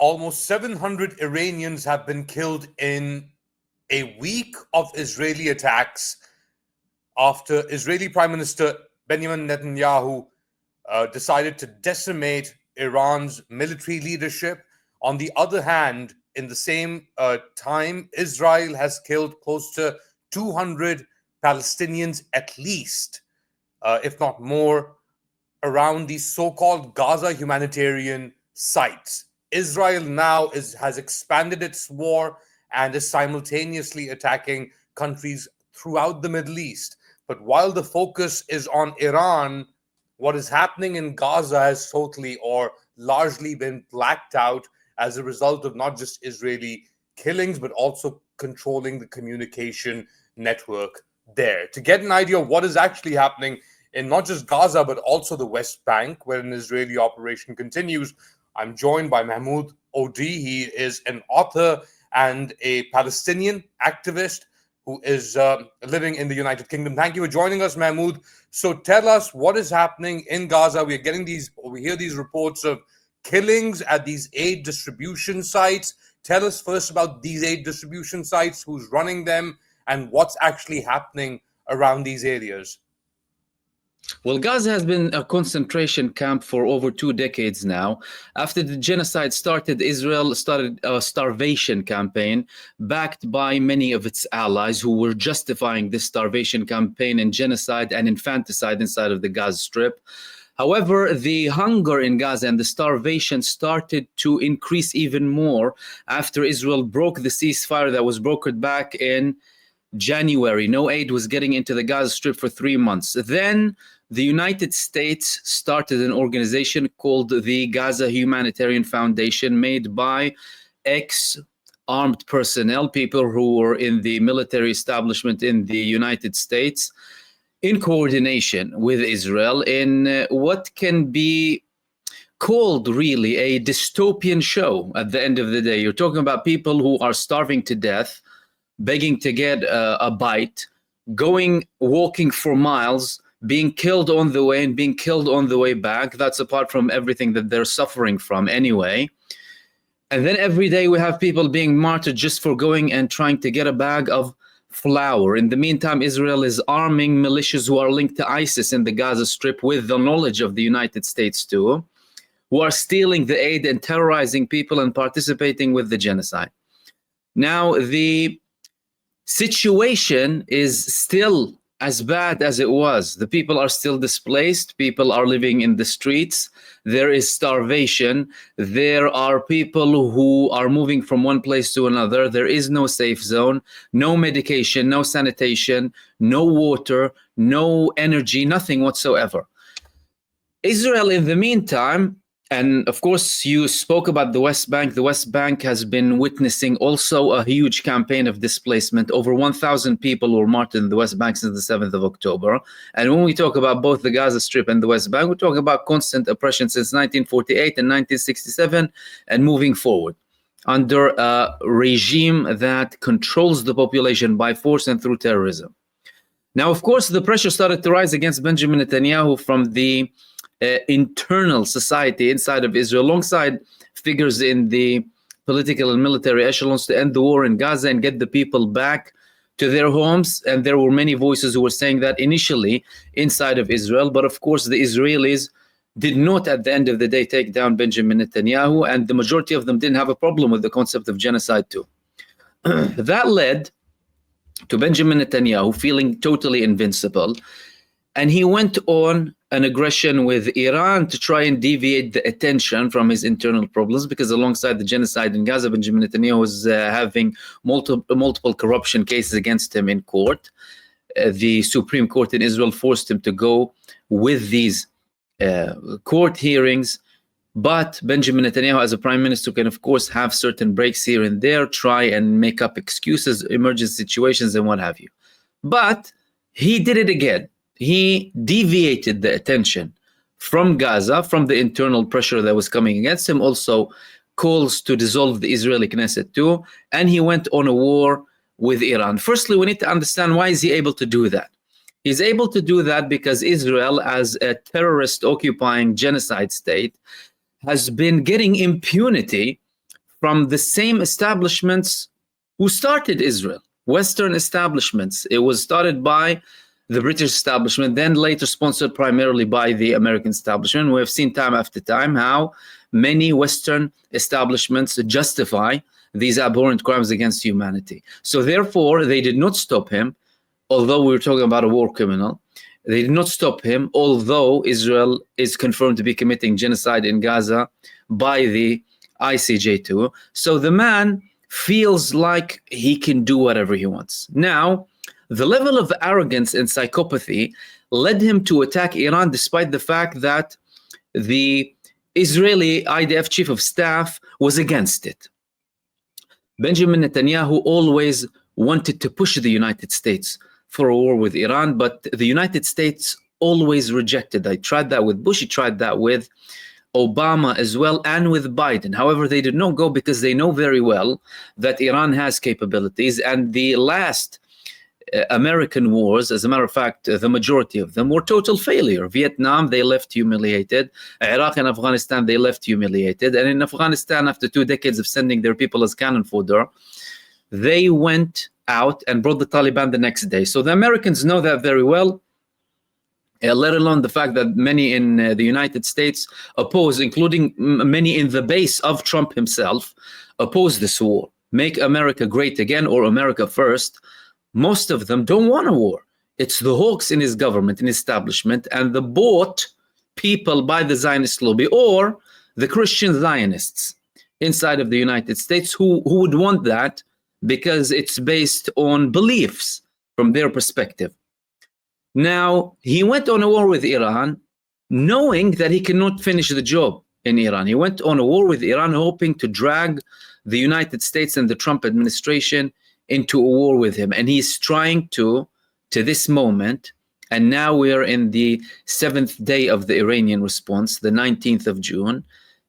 almost 700 Iranians have been killed in a week of Israeli attacks after Israeli Prime Minister Benjamin Netanyahu decided to decimate Iran's military leadership. On the other hand, in the same time, Israel has killed close to 200 Palestinians at least, if not more, around these so-called Gaza humanitarian sites. Israel now has expanded its war and is simultaneously attacking countries throughout the Middle East. But while the focus is on Iran, what is happening in Gaza has totally or largely been blacked out as a result of not just Israeli killings, but also controlling the communication network there. To get an idea of what is actually happening in not just Gaza, but also the West Bank, where an Israeli operation continues, I'm joined by Mahmud Odi. He is an author and a Palestinian activist who is living in the United Kingdom. Thank you for joining us, Mahmoud. So tell us what is happening in Gaza. We hear these reports of killings at these aid distribution sites. Tell us first about these aid distribution sites, who's running them, and what's actually happening around these areas. Well, Gaza has been a concentration camp for over 2 decades now. After the genocide started, Israel started a starvation campaign backed by many of its allies who were justifying this starvation campaign and genocide and infanticide inside of the Gaza Strip. However, the hunger in Gaza and the starvation started to increase even more after Israel broke the ceasefire that was brokered back in January. No aid was getting into the Gaza Strip for 3 months. Then the United States started an organization called the Gaza Humanitarian Foundation, made by ex-armed personnel, people who were in the military establishment in the United States, in coordination with Israel, in what can be called really a dystopian show at the end of the day. You're talking about people who are starving to death, begging to get a bite, walking for miles, being killed on the way and being killed on the way back. That's apart from everything that they're suffering from anyway. And then every day we have people being martyred just for going and trying to get a bag of flour. In the meantime, Israel is arming militias who are linked to ISIS in the Gaza Strip with the knowledge of the United States too, who are stealing the aid and terrorizing people and participating with the genocide. Now, the situation is still as bad as it was. The people are still displaced. People are living in the streets. There is starvation. There are people who are moving from one place to another. There is no safe zone, no medication, no sanitation, no water, no energy, nothing whatsoever. Israel, in the meantime, and of course, you spoke about the West Bank. The West Bank has been witnessing also a huge campaign of displacement. Over 1,000 people were martyred in the West Bank since the 7th of October. And when we talk about both the Gaza Strip and the West Bank, we're talking about constant oppression since 1948 and 1967 and moving forward under a regime that controls the population by force and through terrorism. Now, of course, the pressure started to rise against Benjamin Netanyahu from the internal society inside of Israel, alongside figures in the political and military echelons, to end the war in Gaza and get the people back to their homes. And there were many voices who were saying that initially inside of Israel. But of course, the Israelis did not, at the end of the day, take down Benjamin Netanyahu, and the majority of them didn't have a problem with the concept of genocide too. That led to Benjamin Netanyahu feeling totally invincible, and he went on an aggression with Iran to try and deviate the attention from his internal problems, because alongside the genocide in Gaza, Benjamin Netanyahu was having multiple corruption cases against him in court. The Supreme Court in Israel forced him to go with these court hearings. But Benjamin Netanyahu, as a prime minister, can of course have certain breaks here and there, try and make up excuses, emergency situations, and what have you. But he did it again. He deviated the attention from Gaza, from the internal pressure that was coming against him, also calls to dissolve the Israeli Knesset too, and he went on a war with Iran. Firstly, we need to understand, why is he able to do that? He's able to do that because Israel, as a terrorist occupying genocide state, has been getting impunity from the same establishments who started Israel, Western establishments. It was started by the British establishment, then later sponsored primarily by the American establishment. We have seen time after time how many Western establishments justify these abhorrent crimes against humanity. So therefore, they did not stop him, although we were talking about a war criminal. They did not stop him, although Israel is confirmed to be committing genocide in Gaza by the ICJ too. So the man feels like he can do whatever he wants. Now, the level of arrogance and psychopathy led him to attack Iran despite the fact that the Israeli IDF chief of staff was against it. Benjamin Netanyahu always wanted to push the United States for a war with Iran, but the United States always rejected. I tried that with Bush, he tried that with Obama as well, and with Biden. However, they did not go because they know very well that Iran has capabilities, and the last American wars, as a matter of fact, the majority of them were total failure. Vietnam, they left humiliated. Iraq and Afghanistan, they left humiliated. And in Afghanistan, after 2 decades of sending their people as cannon fodder, they went out and brought the Taliban the next day. So the Americans know that very well, let alone the fact that many in the United States oppose, including many in the base of Trump himself, oppose this war. Make America great again, or America first. Most of them don't want a war. It's the hawks in his government, in his establishment, and the bought people by the Zionist lobby, or the Christian Zionists inside of the United States who would want that because it's based on beliefs from their perspective. Now, he went on a war with Iran knowing that he cannot finish the job in Iran. He went on a war with Iran hoping to drag the United States and the Trump administration into a war with him. And he's trying to this moment, and now we are in the 7th day of the Iranian response, the 19th of June.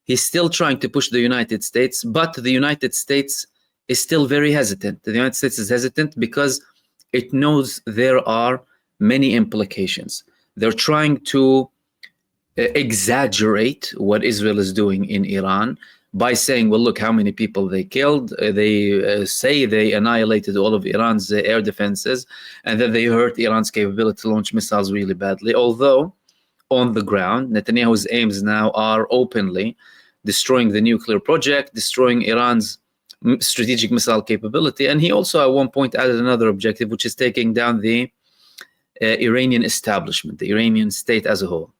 He's still trying to push the United States, but the United States is still very hesitant. The United States is hesitant because it knows there are many implications. They're trying to exaggerate what Israel is doing in Iran by saying, well, look how many people they killed. They say they annihilated all of Iran's air defenses, and that they hurt Iran's capability to launch missiles really badly. Although on the ground, Netanyahu's aims now are openly destroying the nuclear project, destroying Iran's strategic missile capability. And he also at one point added another objective, which is taking down the Iranian establishment, the Iranian state as a whole.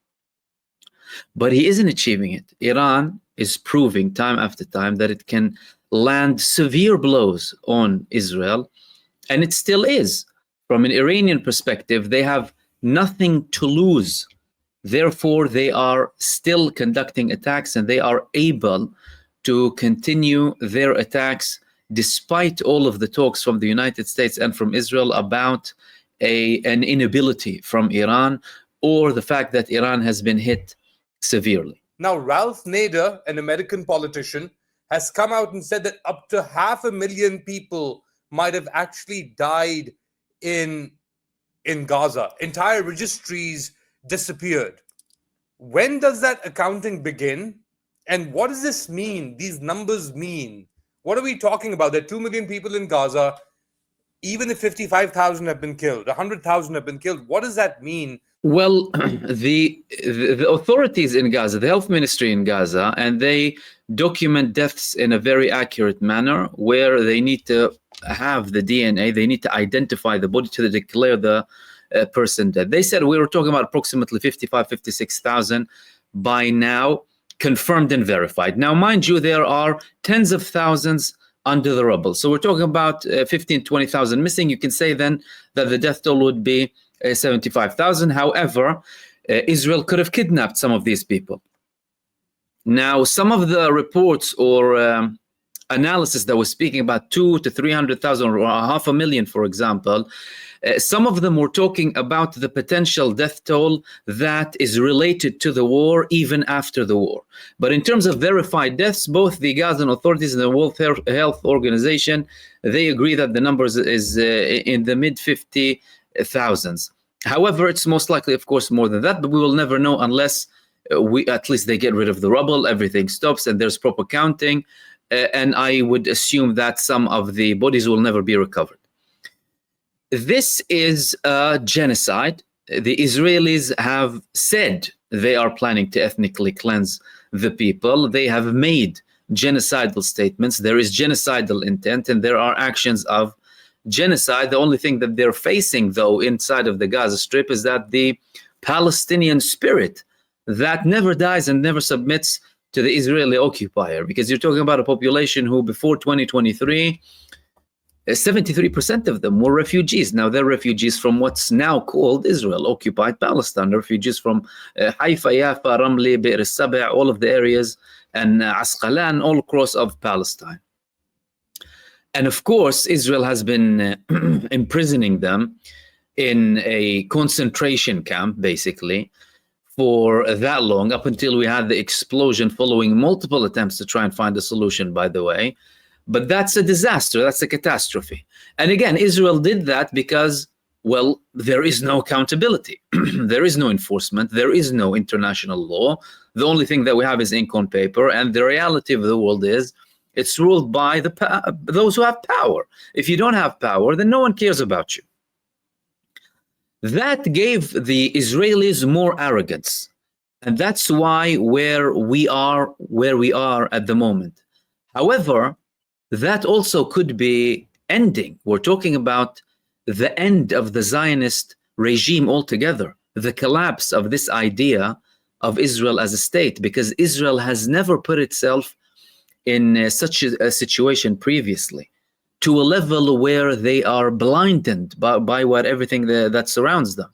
But he isn't achieving it. Iran is proving time after time that it can land severe blows on Israel, and it still is. From an Iranian perspective, they have nothing to lose. Therefore, they are still conducting attacks, and they are able to continue their attacks despite all of the talks from the United States and from Israel about an inability from Iran, or the fact that Iran has been hit severely. Now, Ralph Nader, an American politician, has come out and said that up to 500,000 people might have actually died in Gaza. Entire registries disappeared. When does that accounting begin? And what does this mean? These numbers mean? What are we talking about? There are 2 million people in Gaza. Even if 55,000 have been killed, 100,000 have been killed, what does that mean? Well, the authorities in Gaza, the health ministry in Gaza, and they document deaths in a very accurate manner where they need to have the DNA, they need to identify the body to declare the person dead. They said we were talking about approximately 55, 56,000 by now, confirmed and verified. Now, mind you, there are tens of thousands under the rubble. So we're talking about 15, 20,000 missing. You can say then that the death toll would be 75,000. However, Israel could have kidnapped some of these people. Now, some of the reports or analysis that was speaking about 200,000 to 300,000 or 500,000, for example, some of them were talking about the potential death toll that is related to the war even after the war. But in terms of verified deaths, both the Gazan authorities and the World Health Organization, they agree that the numbers is in the mid-50,000s. However, it's most likely, of course, more than that, but we will never know unless at least they get rid of the rubble, everything stops, and there's proper counting. and I would assume that some of the bodies will never be recovered. This is a genocide. The Israelis have said they are planning to ethnically cleanse the people. They have made genocidal statements. There is genocidal intent, and there are actions of genocide. The only thing that they're facing, though, inside of the Gaza Strip is that the Palestinian spirit that never dies and never submits to the Israeli occupier, because you're talking about a population who before 2023, 73% of them were refugees. Now they're refugees from what's now called Israel, occupied Palestine, refugees from Haifa, Yafa, Ramli, Be'er al-Saba', all of the areas, and Asqalan, all across of Palestine. And of course, Israel has been imprisoning them in a concentration camp, basically, for that long, up until we had the explosion following multiple attempts to try and find a solution, by the way. But that's a disaster. That's a catastrophe. And again, Israel did that because, well, there is no accountability. There is no enforcement. There is no international law. The only thing that we have is ink on paper. And the reality of the world is it's ruled by those who have power. If you don't have power, then no one cares about you. That gave the Israelis more arrogance. And that's why we are where we are at the moment. However, that also could be ending. We're talking about the end of the Zionist regime altogether, the collapse of this idea of Israel as a state, because Israel has never put itself in such a situation previously, to a level where they are blinded by everything that surrounds them.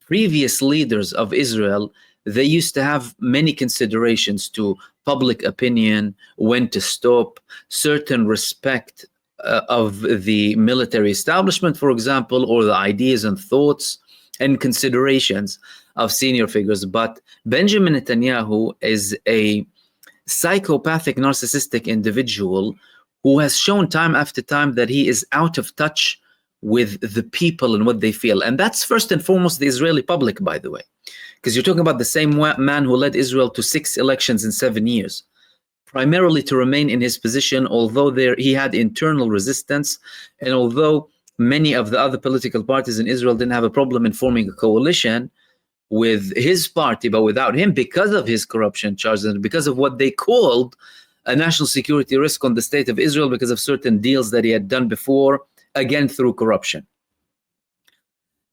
Previous leaders of Israel, they used to have many considerations to public opinion, when to stop, certain respect of the military establishment, for example, or the ideas and thoughts and considerations of senior figures. But Benjamin Netanyahu is a psychopathic, narcissistic individual who has shown time after time that he is out of touch with the people and what they feel. And that's first and foremost the Israeli public, by the way, because you're talking about the same man who led Israel to 6 elections in 7 years, primarily to remain in his position, although he had internal resistance, and although many of the other political parties in Israel didn't have a problem in forming a coalition with his party, but without him, because of his corruption charges and because of what they called a national security risk on the state of Israel because of certain deals that he had done before, again through corruption.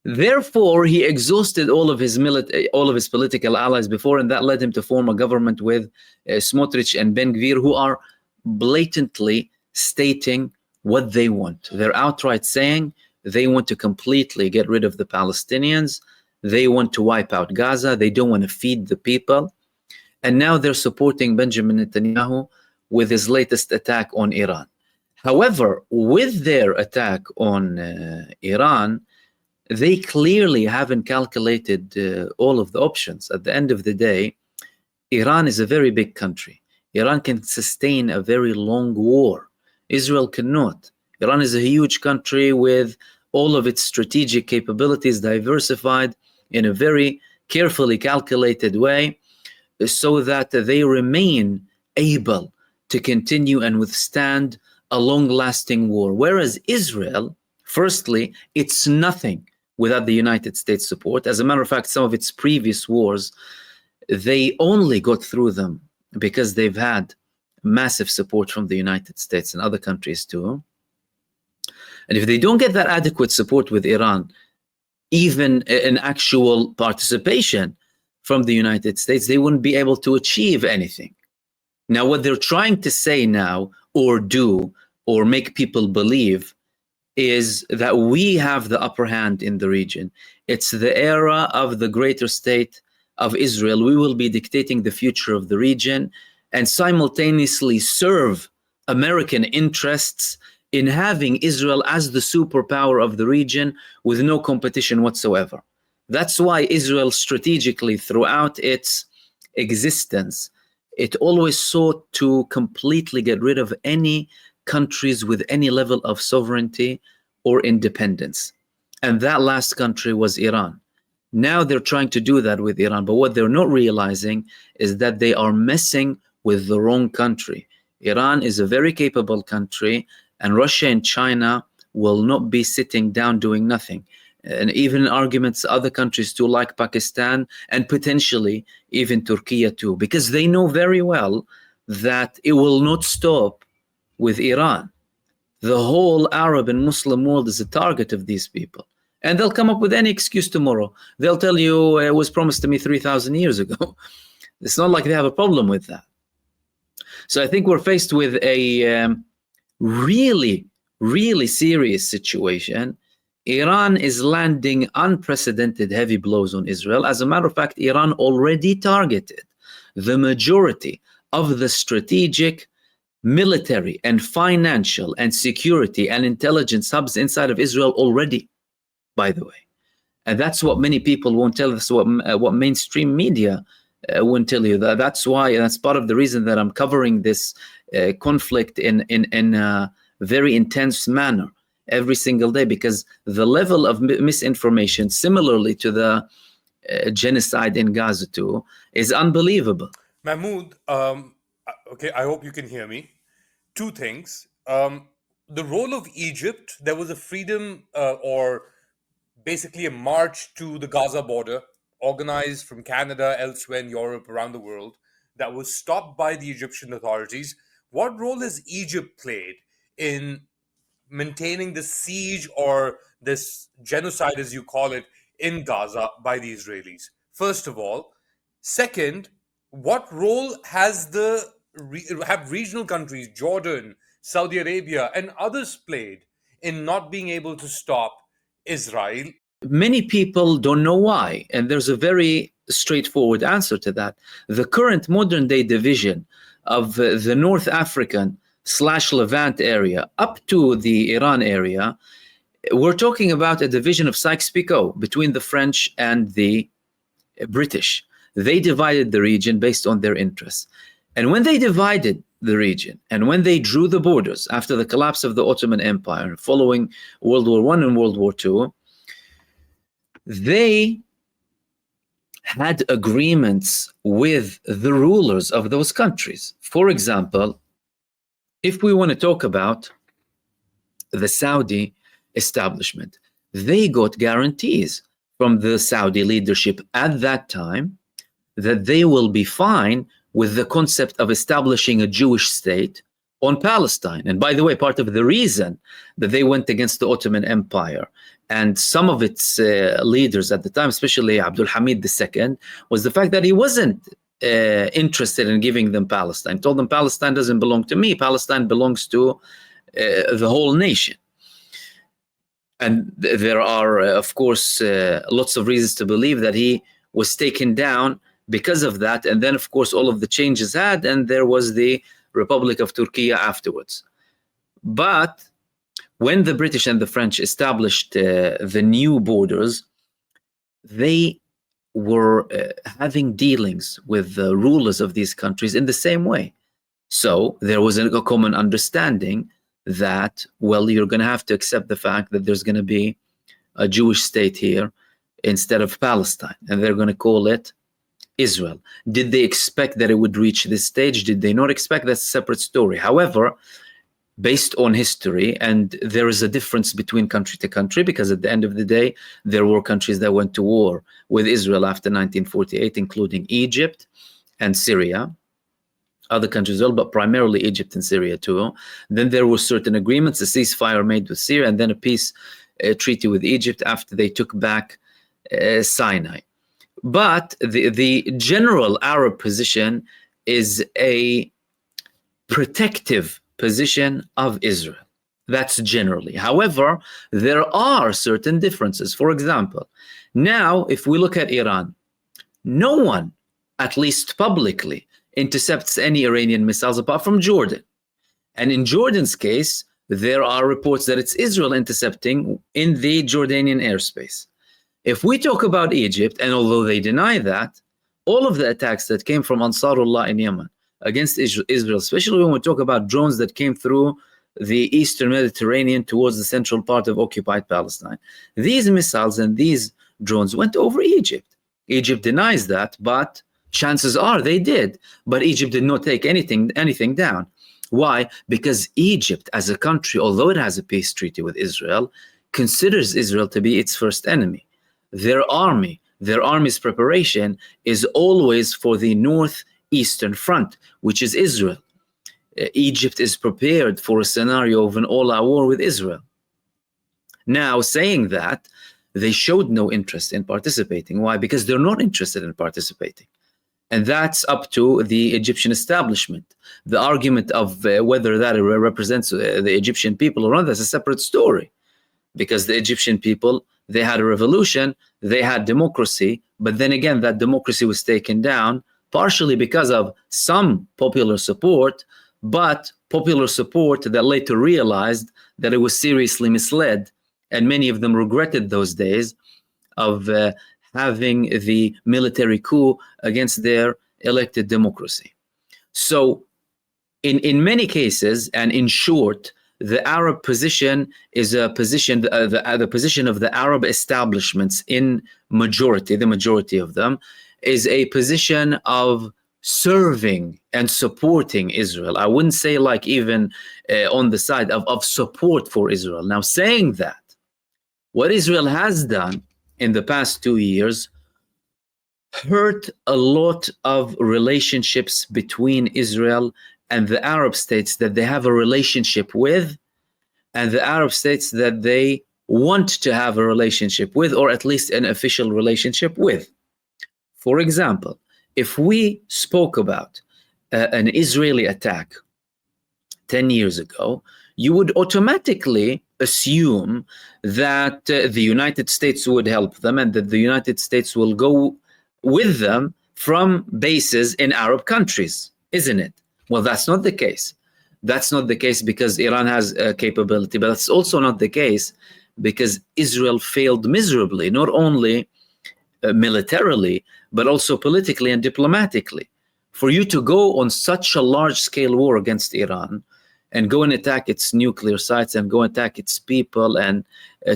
Therefore, he exhausted all of his political allies before, and that led him to form a government with Smotrich and Ben Gvir, who are blatantly stating what they want. They're outright saying they want to completely get rid of the Palestinians. They want to wipe out Gaza. They don't want to feed the people. And now they're supporting Benjamin Netanyahu with his latest attack on Iran. However, with their attack on Iran, they clearly haven't calculated all of the options. At the end of the day, Iran is a very big country. Iran can sustain a very long war. Israel cannot. Iran is a huge country with all of its strategic capabilities diversified in a very carefully calculated way, so that they remain able to continue and withstand a long-lasting war. Whereas Israel, firstly, it's nothing without the United States support. As a matter of fact, some of its previous wars, they only got through them because they've had massive support from the United States and other countries too. And if they don't get that adequate support with Iran, even an actual participation from the United States, they wouldn't be able to achieve anything. Now, what they're trying to say now, or do, or make people believe, is that we have the upper hand in the region. It's the era of the greater state of Israel. We will be dictating the future of the region and simultaneously serve American interests in having Israel as the superpower of the region with no competition whatsoever. That's why Israel strategically throughout its existence, it always sought to completely get rid of any countries with any level of sovereignty or independence. And that last country was Iran. Now they're trying to do that with Iran, but what they're not realizing is that they are messing with the wrong country. Iran is a very capable country, and Russia and China will not be sitting down doing nothing. And even in arguments, other countries too, like Pakistan and potentially even Turkey too, because they know very well that it will not stop with Iran. The whole Arab and Muslim world is a target of these people. And they'll come up with any excuse tomorrow. They'll tell you it was promised to me 3,000 years ago. It's not like they have a problem with that. So I think we're faced with a really, really serious situation. Iran is landing unprecedented heavy blows on Israel. As a matter of fact, Iran already targeted the majority of the strategic, military and financial and security and intelligence hubs inside of Israel already, by the way. And that's what many people won't tell us, what mainstream media won't tell you. That's why, that's part of the reason that I'm covering this conflict in a very intense manner every single day, because the level of misinformation, similarly to the genocide in Gaza too, is unbelievable. Mahmood, okay, I hope you can hear me. Two things. The role of Egypt, there was a freedom or basically a march to the Gaza border organized from Canada, elsewhere in Europe, around the world, that was stopped by the Egyptian authorities. What role has Egypt played in maintaining the siege or this genocide, as you call it, in Gaza by the Israelis? First of all. Second, what role has have regional countries, Jordan, Saudi Arabia, and others played in not being able to stop Israel? Many people don't know why, and there's a very straightforward answer to that. The current modern day division of the North African / Levant area up to the Iran area, we're talking about a division of Sykes-Picot between the French and the British. They divided the region based on their interests. And when they divided the region and when they drew the borders after the collapse of the Ottoman Empire following World War I and World War II, they had agreements with the rulers of those countries. For example, if we want to talk about the Saudi establishment, they got guarantees from the Saudi leadership at that time that they will be fine with the concept of establishing a Jewish state on Palestine. And by the way, part of the reason that they went against the Ottoman Empire and some of its leaders at the time, especially Abdul Hamid II, was the fact that he wasn't interested in giving them Palestine. Told them, Palestine doesn't belong to me. Palestine belongs to the whole nation. And there are, of course, lots of reasons to believe that he was taken down because of that. And then, of course, all of the changes had, and there was the Republic of Turkey afterwards. But when the British and the French established the new borders, they were having dealings with the rulers of these countries in the same way. So there was a common understanding that, well, you're going to have to accept the fact that there's going to be a Jewish state here instead of Palestine, and they're going to call it Israel. Did they expect that it would reach this stage? Did they not expect? That's a separate story. However, based on history, and there is a difference between country to country, because at the end of the day, there were countries that went to war with Israel after 1948, including Egypt and Syria, other countries as well, but primarily Egypt and Syria too. Then there were certain agreements, a ceasefire made with Syria, and then a peace treaty with Egypt after they took back Sinai. But the general Arab position is a protective position of Israel. That's generally. However, there are certain differences. For example, now if we look at Iran, no one, at least publicly, intercepts any Iranian missiles apart from Jordan. And in Jordan's case, there are reports that it's Israel intercepting in the Jordanian airspace. If we talk about Egypt, and although they deny that, all of the attacks that came from Ansarullah in Yemen against Israel, especially when we talk about drones that came through the Eastern Mediterranean towards the central part of occupied Palestine, these missiles and these drones went over Egypt. Egypt denies that, but chances are they did. But Egypt did not take anything down. Why? Because Egypt, as a country, although it has a peace treaty with Israel, considers Israel to be its first enemy. Their army's preparation is always for the northeastern front, which is Israel. Egypt is prepared for a scenario of an all-out war with Israel. Now, saying that, they showed no interest in participating. Why? Because they're not interested in participating. And that's up to the Egyptian establishment. The argument of whether that represents the Egyptian people or not, that's a separate story. Because the Egyptian people, they had a revolution, they had democracy, but then again, that democracy was taken down partially because of some popular support, but popular support that later realized that it was seriously misled. And many of them regretted those days of having the military coup against their elected democracy. So in many cases, and in short, the Arab position is a position, the position of the Arab establishments in majority, the majority of them, is a position of serving and supporting Israel. I wouldn't say like even on the side of support for Israel. Now, saying that, what Israel has done in the past 2 years hurt a lot of relationships between Israel and the Arab states that they have a relationship with, and the Arab states that they want to have a relationship with, or at least an official relationship with. For example, if we spoke about an Israeli attack 10 years ago, you would automatically assume that the United States would help them and that the United States will go with them from bases in Arab countries, isn't it? Well, that's not the case. That's not the case because Iran has a capability, but that's also not the case because Israel failed miserably, not only militarily, but also politically and diplomatically. For you to go on such a large-scale war against Iran and go and attack its nuclear sites and go and attack its people and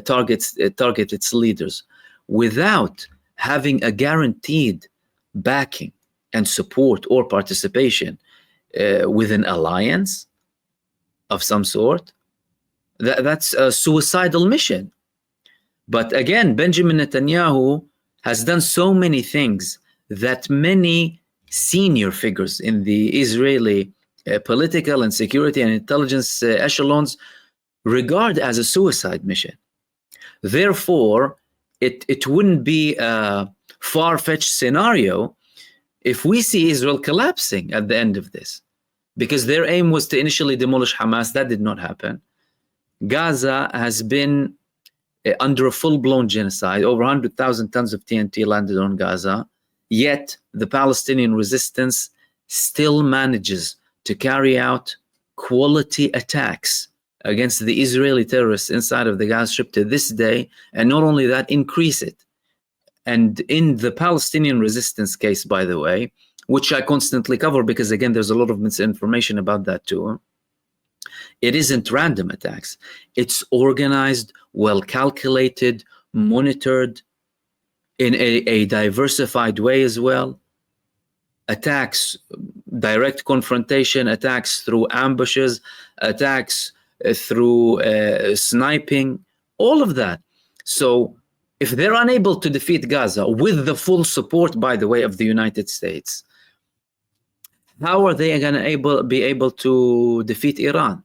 target its leaders without having a guaranteed backing and support or participation with an alliance of some sort, that's a suicidal mission. But again, Benjamin Netanyahu has done so many things that many senior figures in the Israeli political and security and intelligence echelons regard as a suicide mission. Therefore, it wouldn't be a far-fetched scenario if we see Israel collapsing at the end of this, because their aim was to initially demolish Hamas. That did not happen. Gaza has been under a full-blown genocide. Over 100,000 tons of TNT landed on Gaza, yet the Palestinian resistance still manages to carry out quality attacks against the Israeli terrorists inside of the Gaza Strip to this day, and not only that, increase it. And in the Palestinian resistance case, by the way, which I constantly cover because, again, there's a lot of misinformation about that too, it isn't random attacks. It's organized, well-calculated, monitored in a diversified way as well. Attacks, direct confrontation, attacks through ambushes, attacks through sniping, all of that. So if they're unable to defeat Gaza with the full support, by the way, of the United States, how are they going to be able to defeat Iran?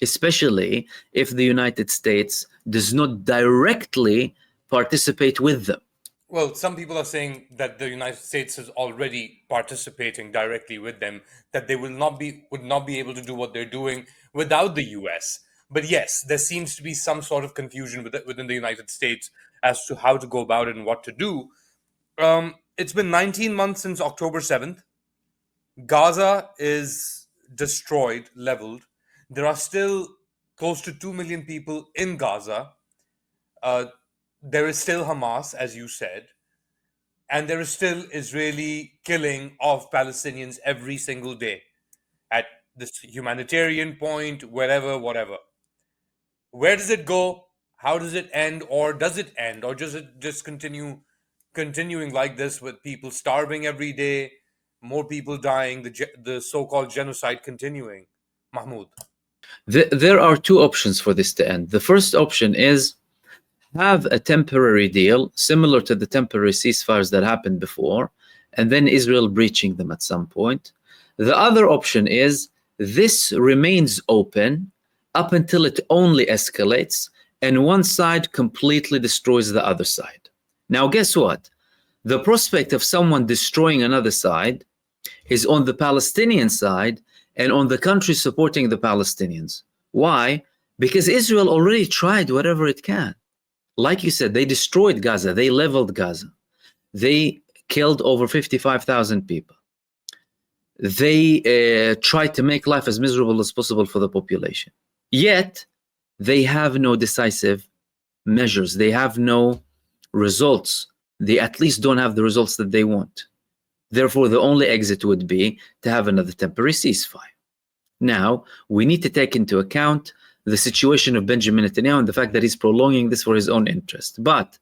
Especially if the United States does not directly participate with them. Well, some people are saying that the United States is already participating directly with them, that they would not be able to do what they're doing without the US. But yes, there seems to be some sort of confusion within the United States as to how to go about it and what to do. It's been 19 months since October 7th. Gaza is destroyed, leveled. There are still close to 2 million people in Gaza. There is still Hamas, as you said, and there is still Israeli killing of Palestinians every single day at this humanitarian point, wherever, whatever. Where does it go? How does it end? Or does it end? Or does it just continuing like this with people starving every day, more people dying, the so-called genocide continuing? Mahmoud? There are two options for this to end. The first option is have a temporary deal similar to the temporary ceasefires that happened before, and then Israel breaching them at some point. The other option is this remains open up until it only escalates and one side completely destroys the other side. Now, guess what? The prospect of someone destroying another side is on the Palestinian side and on the country supporting the Palestinians. Why? Because Israel already tried whatever it can. Like you said, they destroyed Gaza. They leveled Gaza. They killed over 55,000 people. They tried to make life as miserable as possible for the population. Yet, they have no decisive measures. They have no results. They at least don't have the results that they want. Therefore, the only exit would be to have another temporary ceasefire. Now, we need to take into account the situation of Benjamin Netanyahu and the fact that he's prolonging this for his own interest. But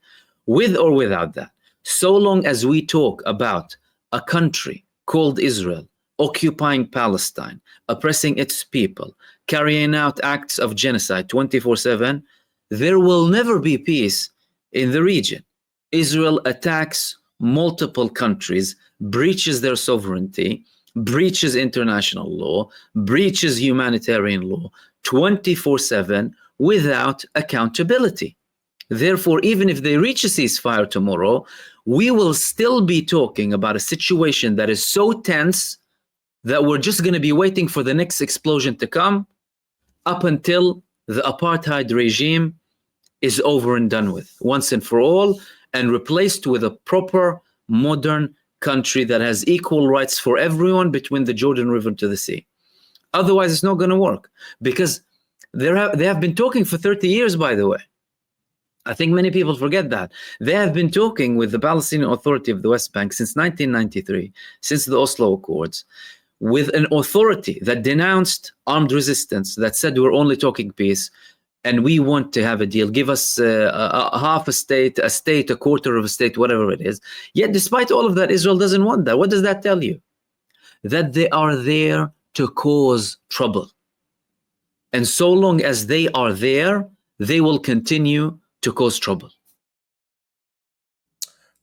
with or without that, so long as we talk about a country called Israel occupying Palestine, oppressing its people, carrying out acts of genocide 24/7, there will never be peace in the region. Israel attacks multiple countries, breaches their sovereignty, breaches international law, breaches humanitarian law 24/7 without accountability. Therefore, even if they reach a ceasefire tomorrow, we will still be talking about a situation that is so tense that we're just going to be waiting for the next explosion to come up until the apartheid regime is over and done with once and for all and replaced with a proper modern country that has equal rights for everyone between the Jordan River to the sea. Otherwise, it's not going to work because they have been talking for 30 years, by the way. I think many people forget that. They have been talking with the Palestinian Authority of the West Bank since 1993, since the Oslo Accords, with an authority that denounced armed resistance, that said we're only talking peace, and we want to have a deal. Give us a half a state, a quarter of a state, whatever it is. Yet despite all of that, Israel doesn't want that. What does that tell you? That they are there to cause trouble. And so long as they are there, they will continue to cause trouble.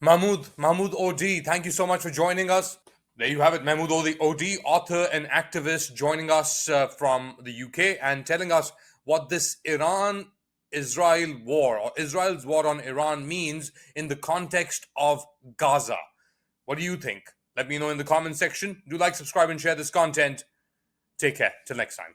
Mahmoud Odi, thank you so much for joining us. There you have it, Mahmoud Odi, author and activist, joining us from the UK and telling us what this Iran-Israel war, or Israel's war on Iran, means in the context of Gaza. What do you think? Let me know in the comment section. Do like, subscribe, and share this content. Take care. Till next time.